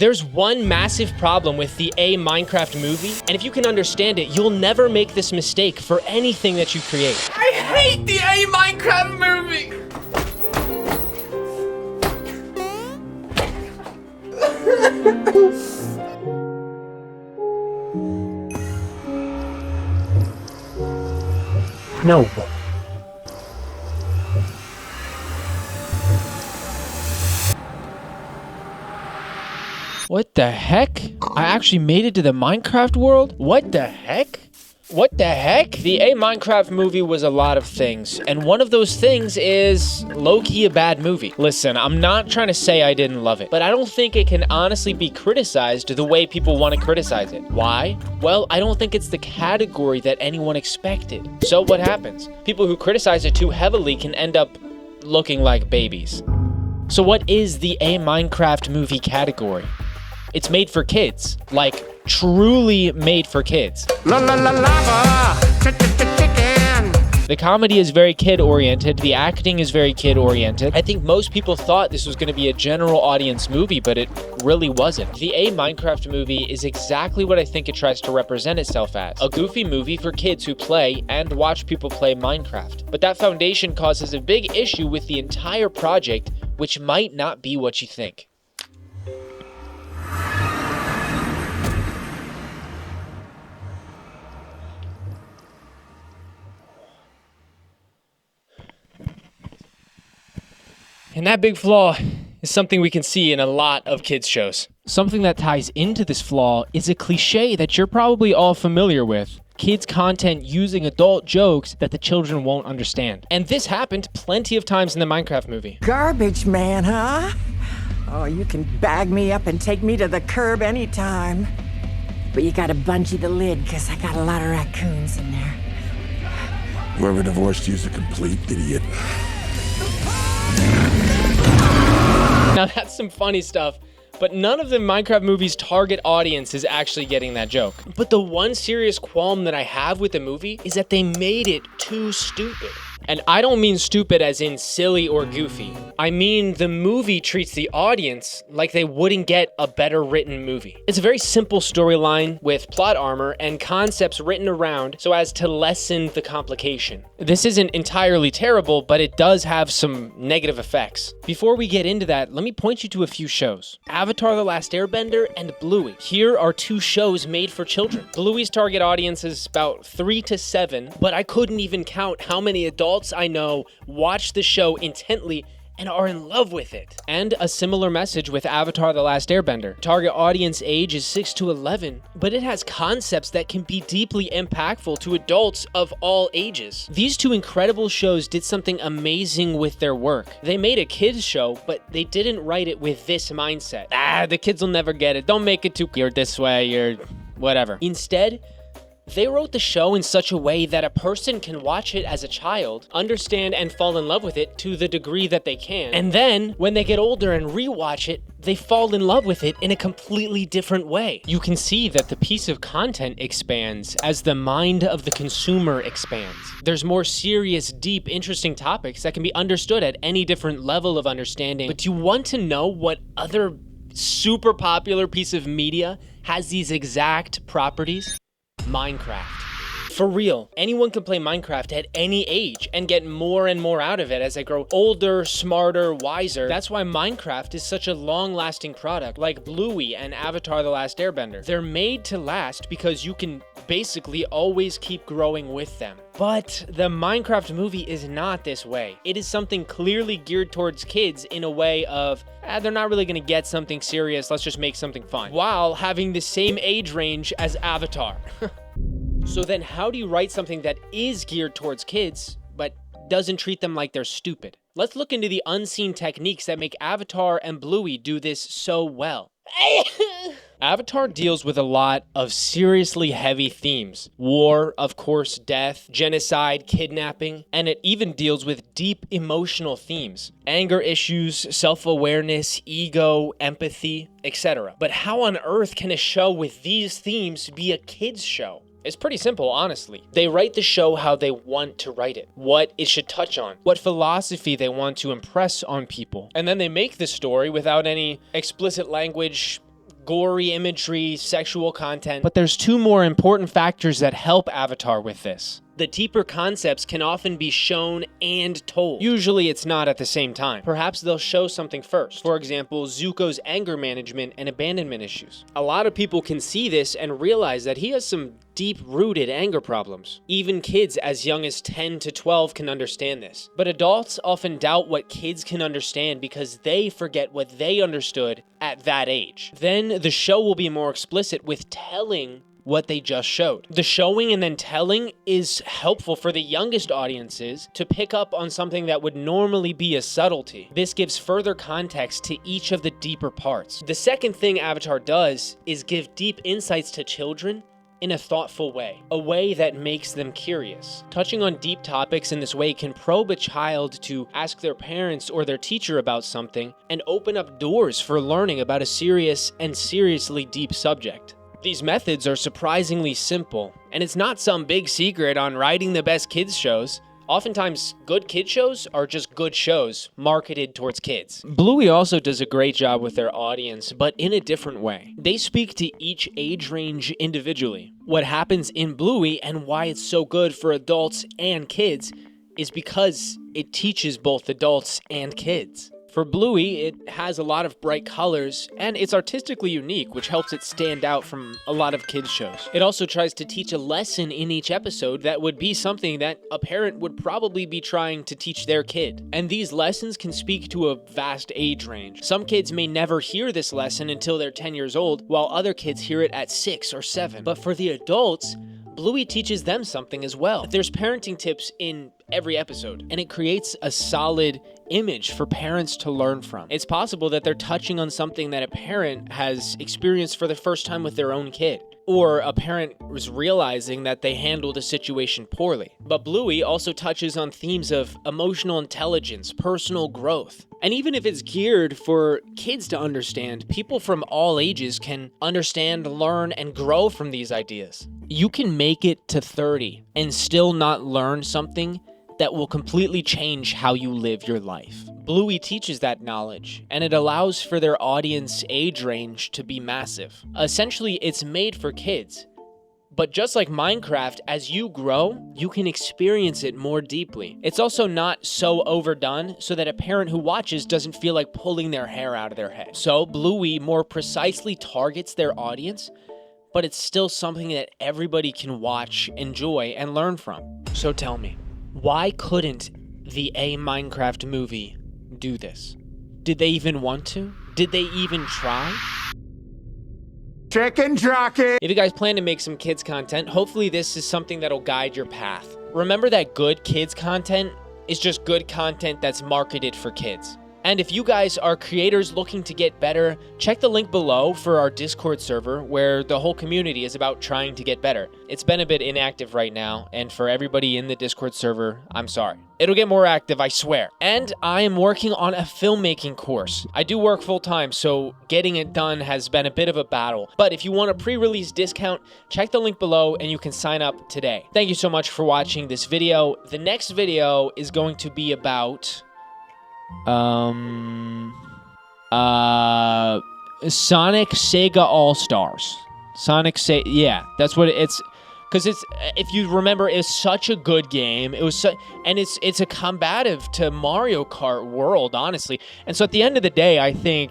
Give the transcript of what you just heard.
There's one massive problem with the A Minecraft movie, and if you can understand it, you'll never make this mistake for anything that you create. I hate the A Minecraft movie! No. What the heck? I actually made it to the Minecraft world? What the heck? What the heck? The A Minecraft movie was a lot of things, and one of those things is low-key a bad movie. Listen, I'm not trying to say I didn't love it, but I don't think it can honestly be criticized the way people want to criticize it. Why? Well, I don't think it's the category that anyone expected. So what happens? People who criticize it too heavily can end up looking like babies. So what is the A Minecraft movie category? It's made for kids, like truly made for kids. The comedy is very kid-oriented, the acting is very kid-oriented. I think most people thought this was going to be a general audience movie, but it really wasn't. The A Minecraft movie is exactly what I think it tries to represent itself as. A goofy movie for kids who play and watch people play Minecraft. But that foundation causes a big issue with the entire project, which might not be what you think. And that big flaw is something we can see in a lot of kids' shows. Something that ties into this flaw is a cliche that you're probably all familiar with. Kids' content using adult jokes that the children won't understand. And this happened plenty of times in the Minecraft movie. Garbage man, huh? Oh, you can bag me up and take me to the curb anytime. But you gotta bungee the lid, cause I got a lot of raccoons in there. Whoever divorced you is a complete idiot. Now that's some funny stuff, but none of the Minecraft movie's target audience is actually getting that joke. But the one serious qualm that I have with the movie is that they made it too stupid. And I don't mean stupid as in silly or goofy. I mean the movie treats the audience like they wouldn't get a better written movie. It's a very simple storyline with plot armor and concepts written around so as to lessen the complication. This isn't entirely terrible, but it does have some negative effects. Before we get into that, let me point you to a few shows. Avatar: The Last Airbender and Bluey. Here are two shows made for children. Bluey's target audience is about 3 to 7, but I couldn't even count how many adults I know watch the show intently and are in love with it. And a similar message with Avatar: The Last Airbender. Target audience age is 6 to 11, but it has concepts that can be deeply impactful to adults of all ages. These two incredible shows did something amazing with their work. They made a kids show, but they didn't write it with this mindset. The kids will never get it. Don't make it too clear this way or whatever. Instead, they wrote the show in such a way that a person can watch it as a child, understand and fall in love with it to the degree that they can, and then when they get older and rewatch it, they fall in love with it in a completely different way. You can see that the piece of content expands as the mind of the consumer expands. There's more serious, deep, interesting topics that can be understood at any different level of understanding. But do you want to know what other super popular piece of media has these exact properties? Minecraft. For real, anyone can play Minecraft at any age and get more and more out of it as they grow older, smarter, wiser. That's why Minecraft is such a long-lasting product, like Bluey and Avatar: The Last Airbender. They're made to last because you can basically always keep growing with them. But the Minecraft movie is not this way. It is something clearly geared towards kids in a way of, they're not really gonna get something serious, let's just make something fun, while having the same age range as Avatar. So then how do you write something that is geared towards kids, but doesn't treat them like they're stupid? Let's look into the unseen techniques that make Avatar and Bluey do this so well. Avatar deals with a lot of seriously heavy themes. War, of course, death, genocide, kidnapping, and it even deals with deep emotional themes. Anger issues, self-awareness, ego, empathy, etc. But how on earth can a show with these themes be a kids' show? It's pretty simple, honestly. They write the show how they want to write it, what it should touch on, what philosophy they want to impress on people. And then they make the story without any explicit language, gory imagery, sexual content. But there's two more important factors that help Avatar with this. The deeper concepts can often be shown and told. Usually it's not at the same time. Perhaps they'll show something first. For example, Zuko's anger management and abandonment issues. A lot of people can see this and realize that he has some deep-rooted anger problems. Even kids as young as 10 to 12 can understand this. But adults often doubt what kids can understand because they forget what they understood at that age. Then the show will be more explicit with telling what they just showed. The showing and then telling is helpful for the youngest audiences to pick up on something that would normally be a subtlety. This gives further context to each of the deeper parts. The second thing Avatar does is give deep insights to children in a thoughtful way, a way that makes them curious. Touching on deep topics in this way can probe a child to ask their parents or their teacher about something and open up doors for learning about a serious and seriously deep subject. These methods are surprisingly simple, and it's not some big secret on writing the best kids shows. Oftentimes, good kids shows are just good shows marketed towards kids. Bluey also does a great job with their audience, but in a different way. They speak to each age range individually. What happens in Bluey and why it's so good for adults and kids is because it teaches both adults and kids. For Bluey, it has a lot of bright colors, and it's artistically unique, which helps it stand out from a lot of kids' shows. It also tries to teach a lesson in each episode that would be something that a parent would probably be trying to teach their kid. And these lessons can speak to a vast age range. Some kids may never hear this lesson until they're 10 years old, while other kids hear it at 6 or 7. But for the adults, Bluey teaches them something as well. There's parenting tips in every episode, and it creates a solid image for parents to learn from. It's possible that they're touching on something that a parent has experienced for the first time with their own kid, or a parent was realizing that they handled a situation poorly. But Bluey also touches on themes of emotional intelligence, personal growth. And even if it's geared for kids to understand, people from all ages can understand, learn, and grow from these ideas. You can make it to 30 and still not learn something that will completely change how you live your life. Bluey teaches that knowledge, and it allows for their audience age range to be massive. Essentially, it's made for kids. But just like Minecraft, as you grow, you can experience it more deeply. It's also not so overdone so that a parent who watches doesn't feel like pulling their hair out of their head. So Bluey more precisely targets their audience, but it's still something that everybody can watch, enjoy, and learn from. So tell me, why couldn't the Minecraft movie do this? Did they even want to? Did they even try? Chicken jockey! If you guys plan to make some kids content, hopefully this is something that'll guide your path. Remember that good kids content is just good content that's marketed for kids. And if you guys are creators looking to get better, check the link below for our Discord server where the whole community is about trying to get better. It's been a bit inactive right now, and for everybody in the Discord server, I'm sorry. It'll get more active, I swear. And I am working on a filmmaking course. I do work full time, so getting it done has been a bit of a battle. But if you want a pre-release discount, check the link below and you can sign up today. Thank you so much for watching this video. The next video is going to be about Sonic Sega All-Stars. Yeah, that's what it's, because it's, if you remember, it's such a good game. It was and it's a combative to Mario Kart World, honestly. And so at the end of the day, I think